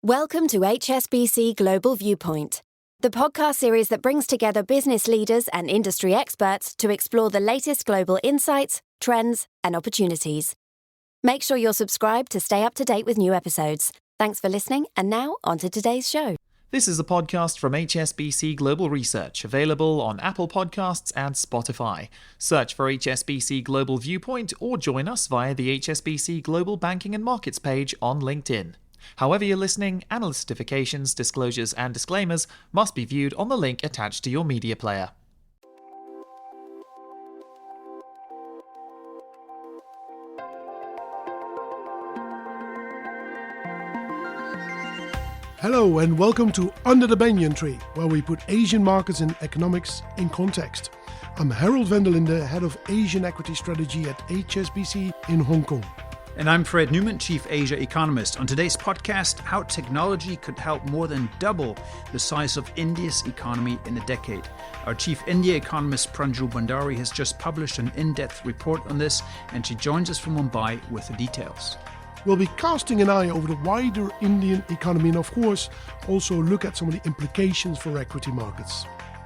Welcome to HSBC Global Viewpoint, the podcast series that brings together business leaders and industry experts to explore the latest global insights, trends, and opportunities. Make sure you're subscribed to stay up to date with new episodes. Thanks for listening, and now on to today's show. This is a podcast from HSBC Global Research, available on Apple Podcasts and Spotify. Search for HSBC Global Viewpoint or join us via the HSBC Global Banking and Markets page on LinkedIn. However you're listening, analyst certifications, disclosures, and disclaimers must be viewed on the link attached to your media player. Hello and welcome to Under the Banyan Tree, where we put Asian markets and economics in context. I'm Harold van der Linde, Head of Asian Equity Strategy at HSBC in Hong Kong. And I'm Fred Newman, Chief Asia Economist. On today's podcast, how technology could help more than double the size of India's economy in a decade. Our Chief India Economist Pranjul Bhandari has just published an in-depth report on this, and she joins us from Mumbai with the details. We'll be casting an eye over the wider Indian economy and of course also look at some of the implications for equity markets.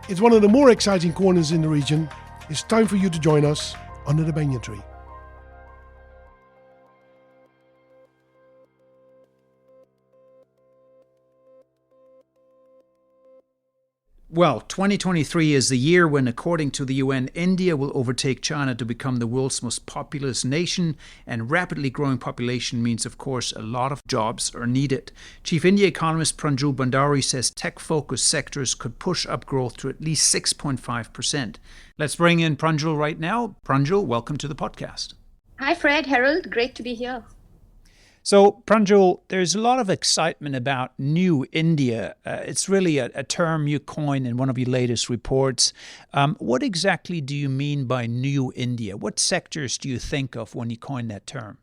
It's one of the more exciting corners in the region. It's time for you to join us under the Banyan Tree. Well, 2023 is the year when, according to the UN, India will overtake China to become the world's most populous nation, and rapidly growing population means, of course, a lot of jobs are needed. Chief India Economist Pranjul Bhandari says tech-focused sectors could push up growth to at least 6.5%. Let's bring in Pranjul right now. Pranjul, welcome to the podcast. Hi, Fred, Harold. Great to be here. So, Pranjul, there's a lot of excitement about New India. It's really a term you coined in one of your latest reports. What exactly do you mean by New India? What sectors do you think of when you coin that term?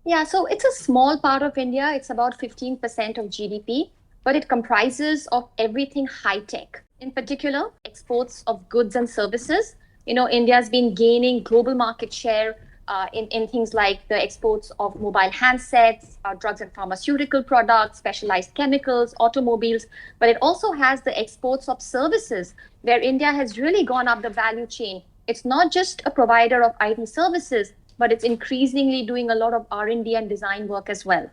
Yeah, so it's a small part of India. It's about 15% of GDP, but it comprises of everything high-tech. In particular, exports of goods and services. India's been gaining global market share in things like the exports of mobile handsets, drugs and pharmaceutical products, specialized chemicals, automobiles, but it also has the exports of services where India has really gone up the value chain. It's not just a provider of IT services, but it's increasingly doing a lot of R&D and design work as well.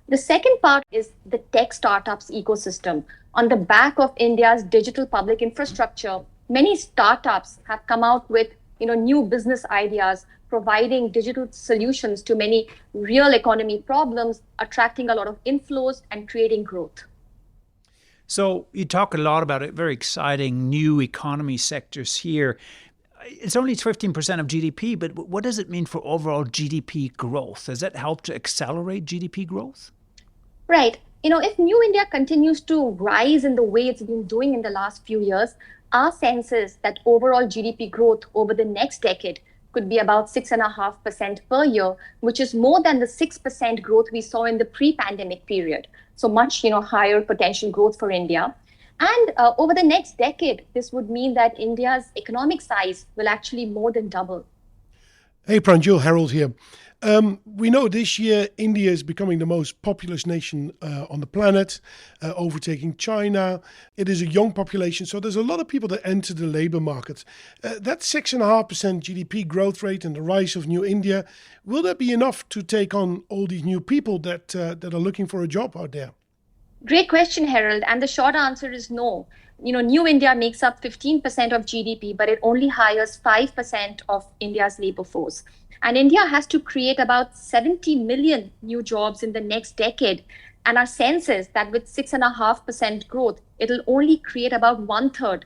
The second part is the tech startups ecosystem. On the back of India's digital public infrastructure, many startups have come out with new business ideas, providing digital solutions to many real economy problems, attracting a lot of inflows and creating growth. So you talk a lot about very exciting new economy sectors here. It's only 15% of GDP, but what does it mean for overall GDP growth? Does that help to accelerate GDP growth? Right. If New India continues to rise in the way it's been doing in the last few years, our sense is that overall GDP growth over the next decade could be about 6.5% per year, which is more than the 6% growth we saw in the pre-pandemic period. So much, higher potential growth for India. And over the next decade, this would mean that India's economic size will actually more than double. Hey Pranjul, Harold here. We know this year India is becoming the most populous nation on the planet, overtaking China. It is a young population, so there's a lot of people that enter the labor market. That 6.5% GDP growth rate and the rise of New India, will that be enough to take on all these new people that are looking for a job out there? Great question, Harold. And the short answer is no. New India makes up 15% of GDP, but it only hires 5% of India's labor force. And India has to create about 70 million new jobs in the next decade. And our sense is that with 6.5% growth, it'll only create about 1/3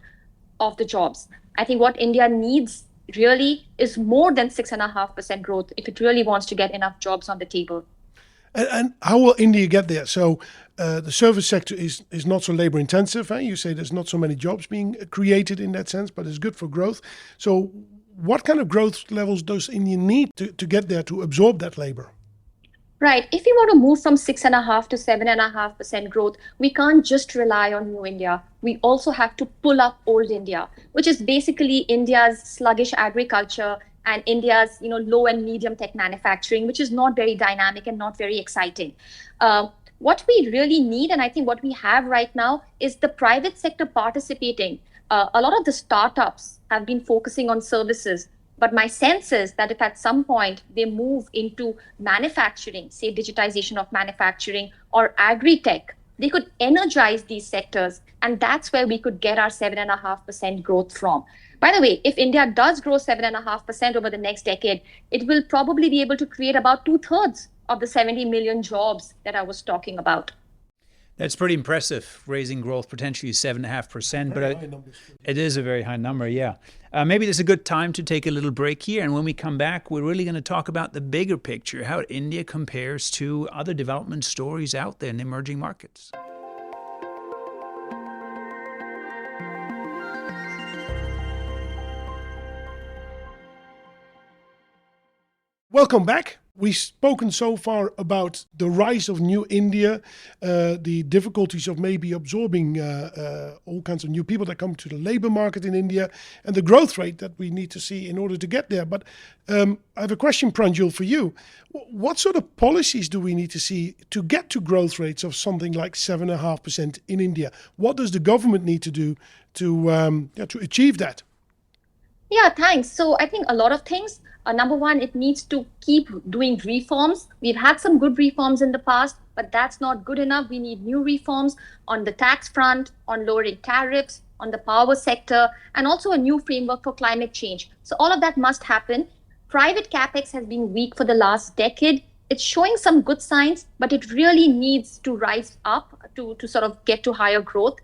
of the jobs. I think what India needs really is more than 6.5% growth if it really wants to get enough jobs on the table. And how will India get there? So the service sector is not so labor intensive. You say there's not so many jobs being created in that sense, but it's good for growth. So what kind of growth levels does India need to get there to absorb that labor? Right. If we want to move from 6.5% to 7.5% growth, we can't just rely on New India. We also have to pull up Old India, which is basically India's sluggish agriculture and India's low and medium tech manufacturing, which is not very dynamic and not very exciting. What we really need, and I think what we have right now, is the private sector participating. A lot of the startups have been focusing on services, but my sense is that if at some point they move into manufacturing, say digitization of manufacturing or agri-tech, they could energize these sectors, and that's where we could get our 7.5% growth from. By the way, if India does grow 7.5% over the next decade, it will probably be able to create about 2/3 of the 70 million jobs that I was talking about. That's pretty impressive, raising growth potentially 7.5%, but it is a very high number, yeah. Maybe this is a good time to take a little break here, and when we come back, we're really going to talk about the bigger picture, how India compares to other development stories out there in emerging markets. Welcome back. We've spoken so far about the rise of new India, the difficulties of maybe absorbing all kinds of new people that come to the labor market in India, and the growth rate that we need to see in order to get there. But I have a question, Pranjul, for you. What sort of policies do we need to see to get to growth rates of something like 7.5% in India? What does the government need to do to achieve that? Yeah, thanks. So I think a lot of things. Number one, it needs to keep doing reforms. We've had some good reforms in the past, but that's not good enough. We need new reforms on the tax front, on lowering tariffs, on the power sector, and also a new framework for climate change. So all of that must happen. Private capex has been weak for the last decade. It's showing some good signs, but it really needs to rise up to sort of get to higher growth.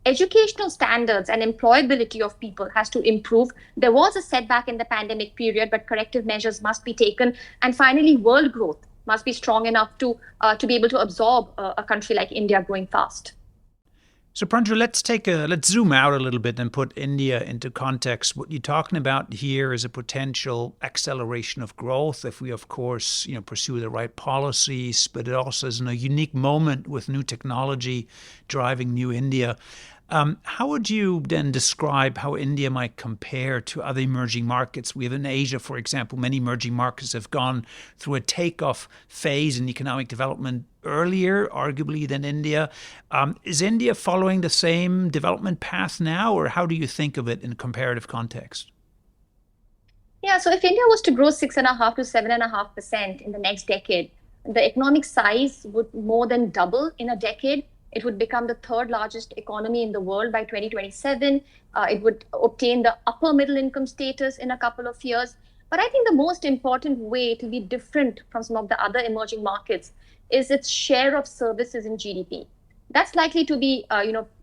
Educational standards and employability of people has to improve. There was a setback in the pandemic period, but corrective measures must be taken. And finally, world growth must be strong enough to be able to absorb a country like India growing fast. So Pranjul, let's zoom out a little bit and put India into context. What you're talking about here is a potential acceleration of growth if we, of course, pursue the right policies, but it also is in a unique moment with new technology driving new India. How would you then describe how India might compare to other emerging markets? We have in Asia, for example, many emerging markets have gone through a takeoff phase in economic development earlier, arguably, than India. Is India following the same development path now, or how do you think of it in a comparative context? Yeah, so if India was to grow 6.5 to 7.5% in the next decade, the economic size would more than double in a decade. It would become the third largest economy in the world by 2027. It would obtain the upper middle income status in a couple of years. But I think the most important way to be different from some of the other emerging markets is its share of services in GDP. That's likely to be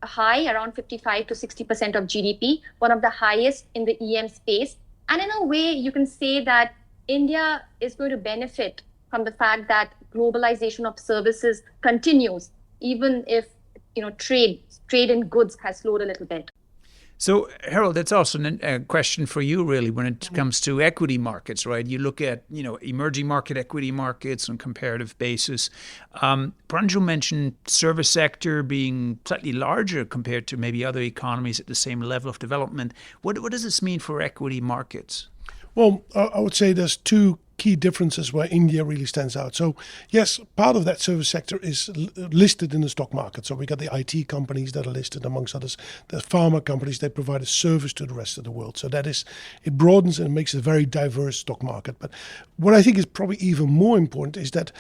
high, around 55 to 60% of GDP, one of the highest in the EM space. And in a way, you can say that India is going to benefit from the fact that globalization of services continues, even if trade in goods has slowed a little bit. So, Harold, that's also a question for you, really, when it comes to equity markets, right? You look at, emerging market equity markets on a comparative basis. Pranjul mentioned service sector being slightly larger compared to maybe other economies at the same level of development. What does this mean for equity markets? Well, I would say there's two key differences where India really stands out. So yes, part of that service sector is listed in the stock market. So we got the IT companies that are listed, amongst others. The pharma companies, they provide a service to the rest of the world. So it broadens and makes it a very diverse stock market. But what I think is probably even more important is that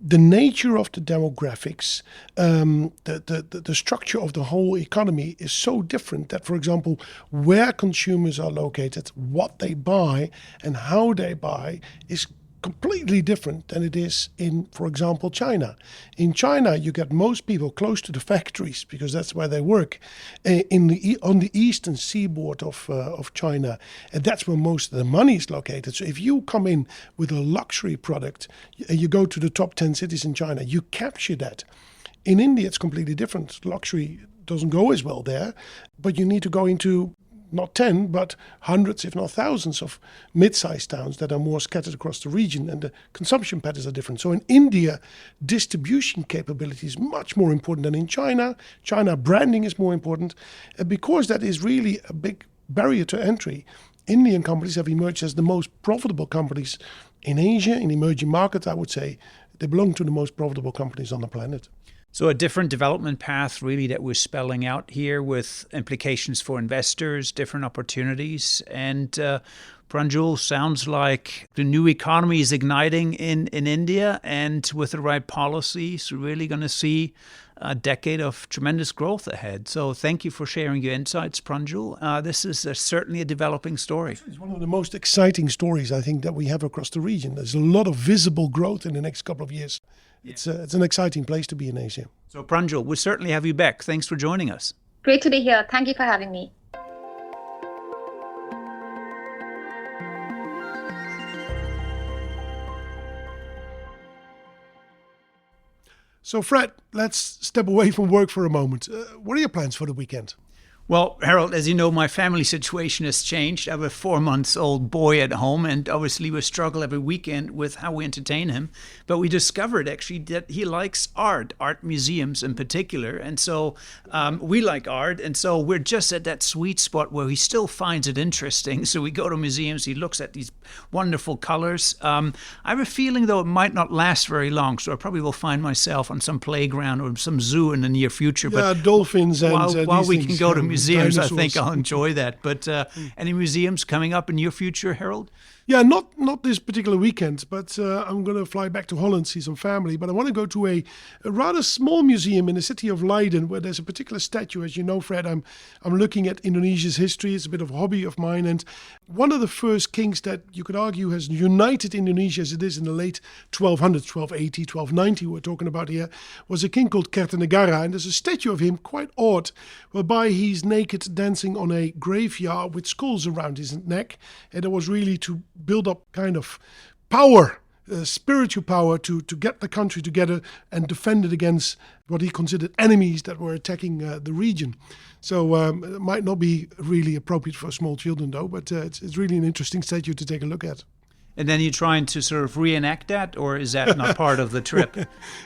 the nature of the demographics, the structure of the whole economy is so different that, for example, where consumers are located, what they buy and how they buy is completely different than it is in, for example, China. In China, you get most people close to the factories because that's where they work, on the eastern seaboard of China, and that's where most of the money is located. So if you come in with a luxury product, you go to the top 10 cities in China, you capture that. In India, it's completely different. Luxury doesn't go as well there, but you need to go into not 10, but hundreds, if not thousands of mid-sized towns that are more scattered across the region, and the consumption patterns are different. So in India, distribution capability is much more important than in China. China branding is more important. And because that is really a big barrier to entry, Indian companies have emerged as the most profitable companies in Asia, in emerging markets, I would say. They belong to the most profitable companies on the planet. So a different development path really that we're spelling out here with implications for investors, different opportunities. And Pranjul, sounds like the new economy is igniting in India, and with the right policies, we're really going to see a decade of tremendous growth ahead. So thank you for sharing your insights, Pranjul. This is certainly a developing story. It's one of the most exciting stories, I think, that we have across the region. There's a lot of visible growth in the next couple of years. It's an exciting place to be in Asia. So Pranjul, we'll certainly have you back. Thanks for joining us. Great to be here. Thank you for having me. So, Fred, let's step away from work for a moment. What are your plans for the weekend? Well, Harold, as you know, my family situation has changed. I have a 4-month-old boy at home, and obviously we struggle every weekend with how we entertain him. But we discovered actually that he likes art museums in particular. And so we like art. And so we're just at that sweet spot where he still finds it interesting. So we go to museums, he looks at these wonderful colors. I have a feeling, though, it might not last very long. So I probably will find myself on some playground or some zoo in the near future. Yeah, but dolphins and while we things, can go to museums, dinosaurs. I think I'll enjoy that. But any museums coming up in your future, Harold? Yeah, not this particular weekend, but I'm going to fly back to Holland, see some family. But I want to go to a rather small museum in the city of Leiden, where there's a particular statue. As you know, Fred, I'm looking at Indonesia's history. It's a bit of a hobby of mine. And one of the first kings that you could argue has united Indonesia as it is in the late 1200s, 1280, 1290, we're talking about here, was a king called Kertanegara. And there's a statue of him, quite odd, whereby he's naked dancing on a graveyard with skulls around his neck. And it was really to build up kind of power, spiritual power to get the country together and defend it against what he considered enemies that were attacking the region. So it might not be really appropriate for small children though, but it's really an interesting statue to take a look at. And then you're trying to sort of reenact that, or is that not part of the trip?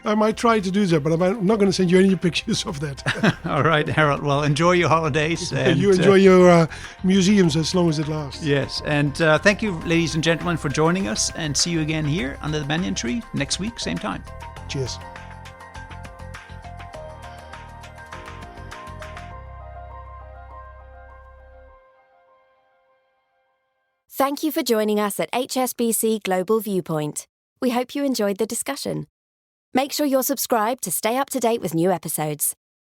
I might try to do that, but I'm not going to send you any pictures of that. All right, Harold. Well, enjoy your holidays. And you enjoy your museums as long as it lasts. Yes. And thank you, ladies and gentlemen, for joining us. And see you again here under the Banyan Tree next week, same time. Cheers. Thank you for joining us at HSBC Global Viewpoint. We hope you enjoyed the discussion. Make sure you're subscribed to stay up to date with new episodes.